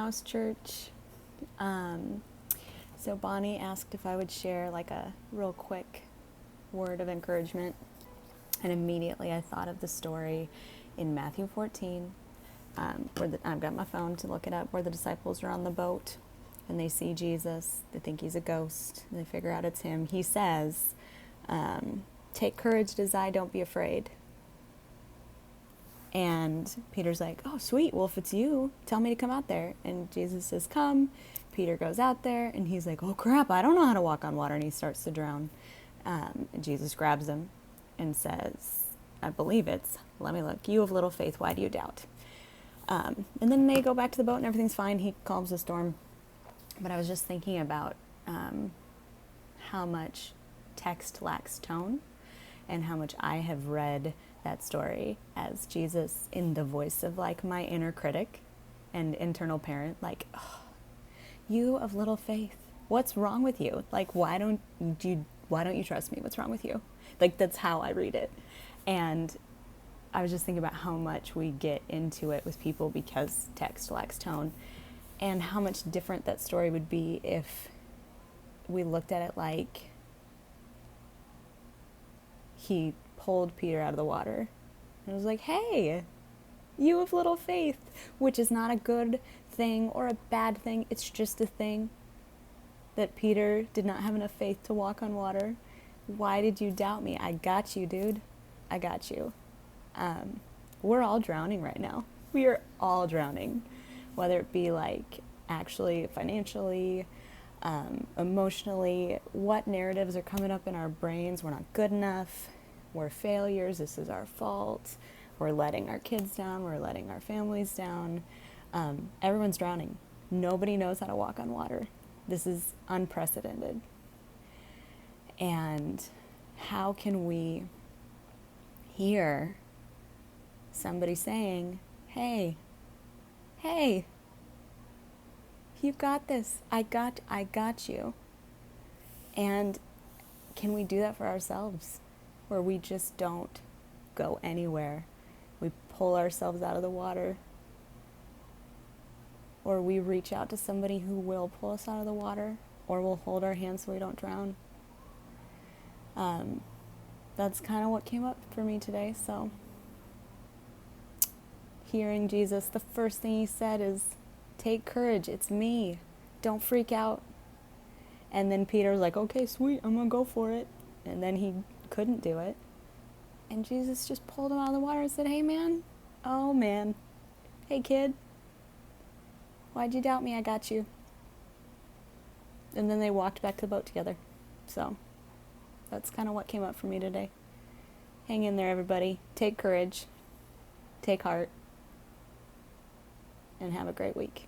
house church. So Bonnie asked if I would share like a real quick word of encouragement. And immediately I thought of the story in Matthew 14, I've got my phone to look it up, where the disciples are on the boat and they see Jesus. They think he's a ghost, and they figure out it's him. He says, take courage, it is I, don't be afraid. And Peter's like, oh, sweet, well, if it's you, tell me to come out there. And Jesus says, come. Peter goes out there, and he's like, oh, crap, I don't know how to walk on water, and he starts to drown. And Jesus grabs him and says, I believe it's, let me look, you of little faith, why do you doubt? And then they go back to the boat, and everything's fine. He calms the storm. But I was just thinking about how much text lacks tone, and how much I have read that story as Jesus in the voice of like my inner critic and internal parent, like, oh, you of little faith, what's wrong with you? Like, why don't you trust me? What's wrong with you? Like, that's how I read it. And I was just thinking about how much we get into it with people because text lacks tone, and how much different that story would be if we looked at it like he pulled Peter out of the water and was like, hey, you of little faith, which is not a good thing or a bad thing. It's just a thing that Peter did not have enough faith to walk on water. Why did you doubt me? I got you, dude. I got you. We're all drowning right now. We are all drowning, whether it be like actually financially, emotionally, what narratives are coming up in our brains. We're not good enough. We're failures. This is our fault. We're letting our kids down. We're letting our families down. Everyone's drowning. Nobody knows how to walk on water. This is unprecedented. And how can we hear somebody saying, hey, you've got this. I got you. And can we do that for ourselves, where we just don't go anywhere? We pull ourselves out of the water, or we reach out to somebody who will pull us out of the water, or will hold our hands so we don't drown. That's kind of what came up for me today. So hearing Jesus, the first thing he said is, take courage, it's me, don't freak out. And then Peter's like, okay, sweet, I'm gonna go for it. And then he couldn't do it. And Jesus just pulled him out of the water and said, hey man, oh man, hey kid, why'd you doubt me? I got you. And then they walked back to the boat together. So that's kind of what came up for me today. Hang in there, everybody. Take courage, take heart, and have a great week.